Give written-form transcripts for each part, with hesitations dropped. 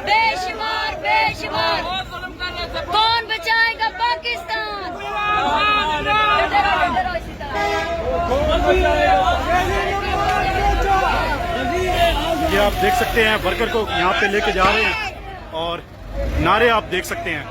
بے شمار کون بچائے گا پاکستان؟ یہ آپ دیکھ سکتے ہیں ورکر کو یہاں پہ لے کے جا رہے ہیں اور نعرے آپ دیکھ سکتے ہیں.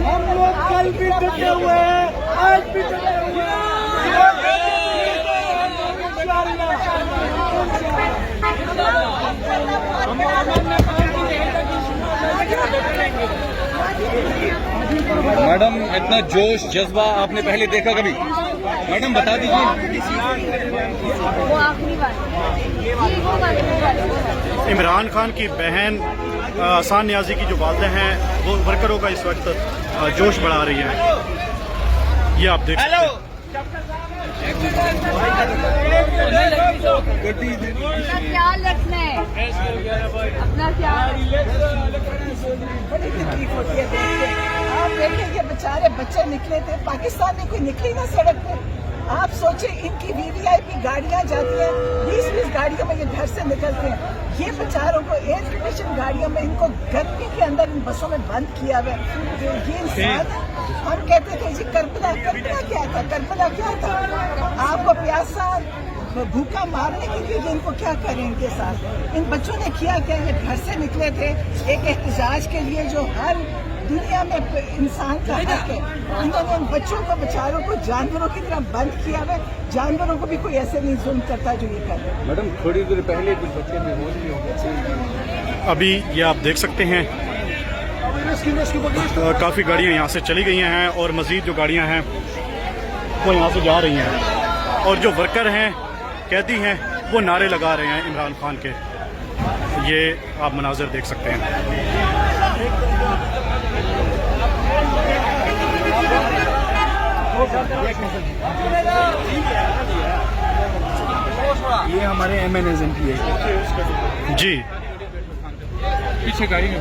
ہم لوگ کل بھی ڈٹے ہوئے ہیں، آج بھی ڈٹے ہوئے ہیں. میڈم اتنا جوش جذبہ آپ نے پہلے دیکھا کبھی؟ میڈم بتا دیجیے. عمران خان کی بہن احسان نیازی کی جو والدہ ہیں وہ ورکروں کا اس وقت جوش بڑھا رہی ہیں. یہ آپ دیکھ سکتے ہیں. اپنا خیال رکھنا ہے، اپنا خیال. بڑی تکلیف ہوتی ہے دیکھ کے. آپ دیکھیں یہ بیچارے بچے نکلے تھے، پاکستان میں کوئی نکلی نا سڑک پہ. آپ سوچیں ان کی VVIP گاڑیاں جاتی ہیں، 20 گاڑیوں میں یہ گھر سے نکلتے ہیں. یہ بیچاروں کو ایئر کنڈیشن گاڑیوں میں ان کو گرمی کے اندر ان بسوں میں بند کیا ہوا ہے. یہ انسان ہم کہتے تھے جی کربلا کیا تھا، کربلا کیا تھا؟ آپ کو پیاسا بھوکا مارنے کے لیے ان کو کیا کریں ان کے ساتھ؟ ان بچوں نے کیا کیا؟ یہ گھر سے نکلے تھے ایک احتجاج کے لیے جو ہر دنیا میں انسان کا حق ہے. انہوں نے ان بچوں کو بیچاروں کو جانوروں کی طرح بند کیا ہے. جانوروں کو بھی کوئی ایسے نہیں ظلم کرتا جو یہ کر رہے. میڈم تھوڑی دیر پہلے کچھ بچے میں وہ نہیں ہو گئے. ابھی یہ آپ دیکھ سکتے ہیں کافی گاڑیاں یہاں سے چلی گئی ہیں اور مزید جو گاڑیاں ہیں وہ یہاں سے جا رہی ہیں اور جو ورکر ہیں قیدی ہیں وہ نعرے لگا رہے ہیں عمران خان کے. یہ آپ مناظر دیکھ سکتے ہیں. یہ ہمارے MNSM کی ہے جی. پیچھے گاڑی میں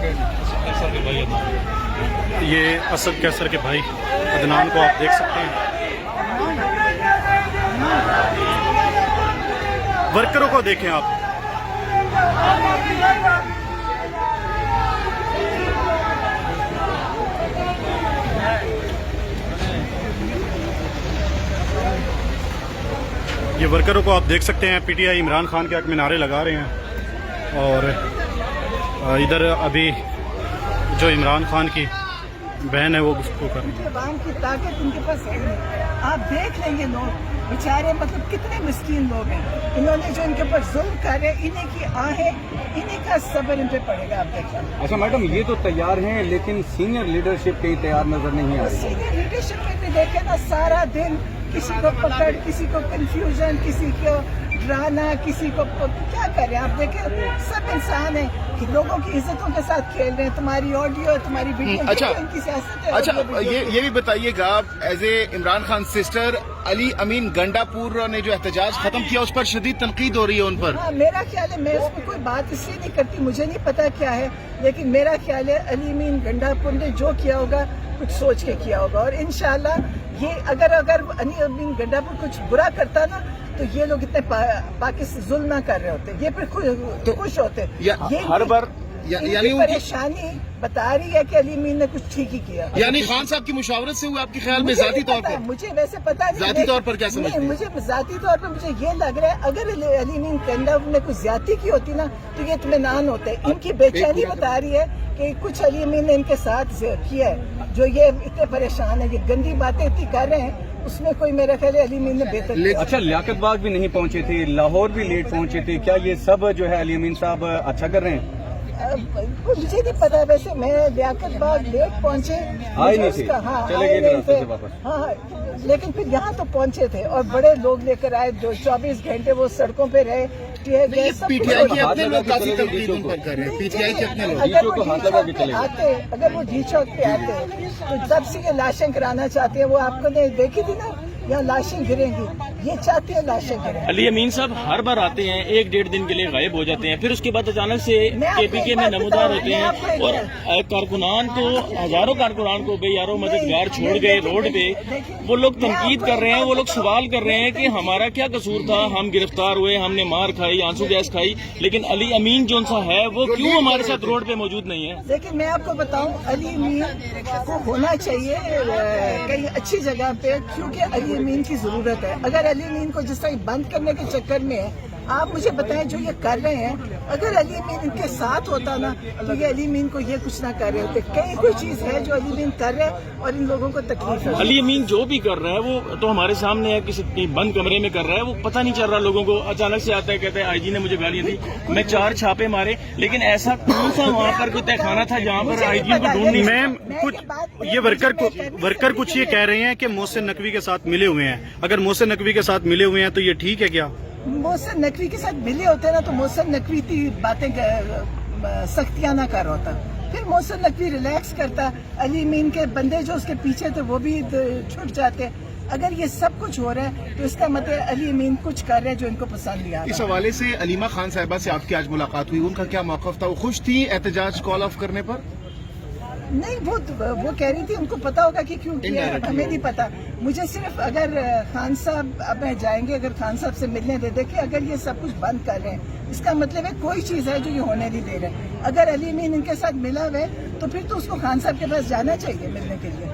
یہ اسد کیسر کے بھائی عدنان کو آپ دیکھ سکتے ہیں. ورکروں کو دیکھیں آپ. یہ ورکروں کو آپ دیکھ سکتے ہیں PTI عمران خان کے حق میں نعرے لگا رہے ہیں اور ادھر ابھی جو عمران خان کی بہن ہے وہ گفتگو کر رہی ہے. عوام کی طاقت ان کے پاس ہے نہیں. آپ دیکھ لیں یہ لوگ بیچارے مطلب کتنے مسکین لوگ ہیں. انہوں نے جو ان کے اوپر ظلم کر رہے انہیں کی آہیں انہیں کا صبر ان پہ پڑے گا. آپ دیکھیں. اچھا میڈم یہ تو تیار ہیں لیکن سینئر لیڈرشپ کہیں تیار نظر نہیں آ رہی. سینئر لیڈرشپ میں بھی دیکھیں نا سارا دن کسی کو پکڑ، کسی کو کنفیوژن، کسی کو ڈرانا، کسی کو کیا کریں. آپ دیکھیں سب انسان ہیں کہ لوگوں کی عزتوں کے ساتھ کھیل رہے ہیں. تمہاری آڈیو، تمہاری ویڈیو، ان کی سیاست ہے. اچھا یہ بھی بتائیے گا as a Imran Khan sister Ali Amin Gandapur نے جو احتجاج ختم کیا اس پر شدید تنقید ہو رہی ہے ان پر. ہاں میرا خیال ہے میں اس میں کوئی بات اس لیے نہیں کرتی، مجھے نہیں پتا کیا ہے، لیکن میرا خیال ہے علی امین گنڈا پور نے جو کیا ہوگا کچھ سوچ کے کیا ہوگا. اور انشاءاللہ یہ اگر علی امین گنڈا پور کچھ برا کرتا نا تو یہ لوگ اتنے پاکستان ظلم نہ کر رہے ہوتے، یہ پھر خوش ہوتے. ہر بار یعنی پریشانی بتا رہی ہے کہ علی امین نے کچھ ٹھیک ہی کیا. یعنی خان صاحب کی مشاورت سے ہوئے آپ کے خیال میں ذاتی طور پر؟ مجھے ویسے پتا نہیں، ذاتی طور پر کیا سمجھتے ہیں؟ مجھے ذاتی طور پر مجھے یہ لگ رہا ہے اگر علی امین گنڈا پور نے کچھ زیادتی کی ہوتی نا تو یہ اطمینان ہوتا ہے. ان کی بے چینی بتا رہی ہے کہ کچھ علی امین نے ان کے ساتھ کیا ہے جو یہ اتنے پریشان ہے، یہ گندی باتیں اتنی کر رہے ہیں. اس میں کوئی میرا خیال ہے علی امین نے بہتر کیا. اچھا لیاقت باغ بھی نہیں پہنچے تھے، لاہور بھی لیٹ پہنچے تھے، کیا یہ سب جو ہے علی امین صاحب اچھا کر رہے ہیں؟ مجھے نہیں پتا. ویسے میں لیاقت باغ لیٹ پہنچے آئے نہیں تھے، چلے گئے راستے سے واپس. ہاں لیکن پھر یہاں تو پہنچے تھے اور بڑے لوگ لے کر آئے جو 24 گھنٹے وہ سڑکوں پہ رہے. PTI کے اپنے لوگ کافی تنقید ان پر کر رہے ہیں. PTI کے اپنے لوگ اگر وہ جی چوک پہ آتے تو تب سے یہ لاشیں کرانا چاہتے ہیں. وہ آپ کو نے دیکھی تھی نا या लाशें गिरेंगी, ये चाहते हैं लाशें गिरें। अली अमीन साहब हर बार आते हैं, 1-1.5 दिन के लिए गायब हो जाते हैं, फिर उसके बाद अचानक से KPK में नमूदार होते हैं और कारकुनान को, हजारों कारकुनान को बेयारो मददगार छोड़ गए रोड पे। वो लोग तनकीद कर रहे हैं, वो लोग सवाल कर रहे हैं कि हमारा क्या कसूर था, हम गिरफ्तार हुए, हमने मार खाई, आंसू गैस खाई, लेकिन अली अमीन जो सा है वो क्यों हमारे साथ रोड पे मौजूद नहीं है? लेकिन मैं आपको बताऊं, अली अमीन को होना चाहिए कहीं अच्छी जगह पे, क्योंकि अली अमीन की जरूरत है। अगर अली अमीन को जिस तरह बंद करने के चक्कर में आप मुझे बताएं जो ये कर रहे हैं, अगर अली अमीन इनके साथ होता ना तो ये अली अमीन को ये कुछ ना कर रहे होते। कई कोई चीज है जो अली अमीन कर रहे हैं और इन लोगों को तकलीफ है। अली अमीन जो भी कर रहा है वो तो हमारे सामने है, किसी बंद कमरे में कर रहा है, वो पता नहीं चल रहा लोगों को। अचानक से आता है, कहता है IG ने मुझे गालियां दी, मैं 4 छापे मारे, लेकिन ऐसा कौन सा वहाँ पर कोई तहखाना था जहाँ पर IG को ढूंढ नहीं? मैम कुछ ये वर्कर कुछ ये कह रहे हैं कि मोहसिन नकवी के साथ मिले हुए हैं। अगर मोहसिन नकवी के साथ मिले हुए हैं तो ये ठीक है क्या? मोहसिन नकवी के साथ मिले होते ना तो मोहसिन नकवी की बातें सख्तियां ना कर होता, फिर मोहसिन नकवी रिलैक्स करता, अली अमीन के बंदे जो उसके पीछे थे वो भी छूट जाते। अगर ये सब कुछ हो रहा है तो इसका मतलब अली अमीन कुछ कर रहे हैं जो इनको पसंद नहीं आ रहा। इस हवाले से अलीमा खान साहिबा से आपकी आज मुलाकात हुई, उनका क्या मौक़िफ़ था? वो खुश थी एहतजाज कॉल ऑफ करने पर? नहीं, वो कह रही थी उनको पता होगा कि क्यों किया, हमें नहीं पता। मुझे सिर्फ अगर खान साहब अब जाएंगे, अगर खान साहब से मिलने दे दे कि अगर ये सब कुछ बंद कर रहे हैं, इसका मतलब है कोई चीज है जो ये होने नहीं दे रहे। अगर अली अमीन इनके साथ मिला हुआ है तो फिर तो उसको खान साहब के पास जाना चाहिए मिलने के लिए।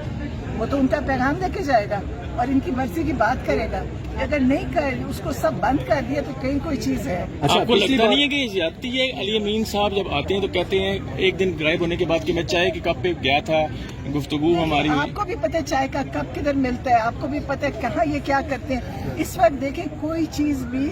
वो तो उनका पैगाम लेके जाएगा और इनकी मर्जी की बात करेगा। अगर नहीं कर उसको सब बंद कर दिया तो कहीं कोई चीज है। आपको लगता नहीं है कि ये ज्यादती है? अली अमीन साहब जब आते हैं तो कहते हैं एक दिन गायब होने के बाद कि मैं चाय के कप पे गया था, गुफ्तगू हमारी हुई। आपको भी पता है चाय का कप किधर मिलता है, आपको भी पता है कहाँ ये क्या करते हैं। इस वक्त देखें कोई चीज भी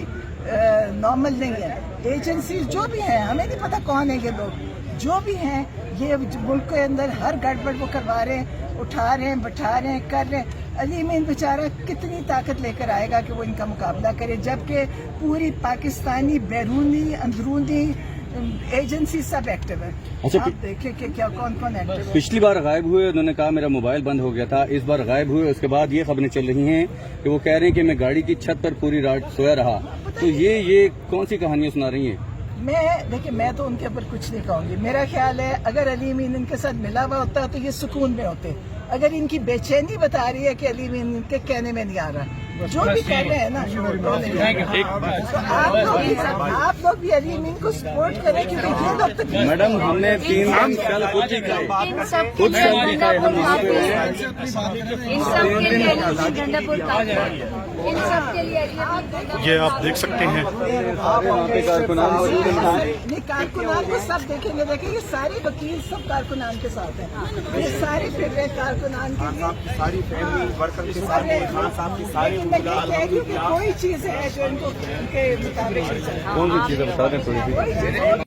नॉर्मल नहीं है। एजेंसी जो भी है, हमें नहीं पता कौन है ये लोग, जो भी हैं ये मुल्क के अंदर हर गड़बड़ वो करवा रहे हैं, उठा रहे हैं, बैठा रहे हैं, कर रहे हैं। अली अमीन बेचारा कितनी ताकत लेकर आएगा कि वो इनका मुकाबला करे, जबकि पूरी पाकिस्तानी बैरूनी अंदरूनी एजेंसी सब एक्टिव है। अच्छा, आप देखें कि क्या कौन कौन एक्टिव है। पिछली बार गायब हुए उन्होंने कहा मेरा मोबाइल बंद हो गया था, इस बार गायब हुए उसके बाद ये खबरें चल रही हैं कि वो कह रहे हैं कि मैं गाड़ी की छत पर पूरी रात सोया रहा। तो ये कौन सी कहानियां सुना रही हैं? देखिए मैं तो उनके ऊपर कुछ नहीं कहूंगी। मेरा ख्याल है अगर अली अमीन इनके साथ मिला हुआ होता तो ये सुकून में होते। अगर इनकी बेचैनी बता रही है कि अली अमीन इनके कहने में नहीं आ रहा, जो भी कह रहे हैं ना, तो आप लोग भी अली अमीन को सपोर्ट करें, क्योंकि ये लोग तो मैडम हमने 3 दिन कल खुद ही खाए, खुद शादी खाए हम यहाँ पे हैं। इन सब के लिए गंडापुर इन सब के लिए ये आप देख सकते हैं। वहाँ पे कारकुनान मौजूद हैं। नहीं, कारकुनान को सब देखेंगे, ये सारे वकील सब कारकुनान के साथ हैं, ये सारे फिर रहे कारकुनान के सारी फैमिली वर्कर के साथ साहब की सारी मैं ये कह रही हूँ कि कोई चीज है जो इनको उनके मुताबिक कौन सी चीज़ें बता दें थोड़ी सी?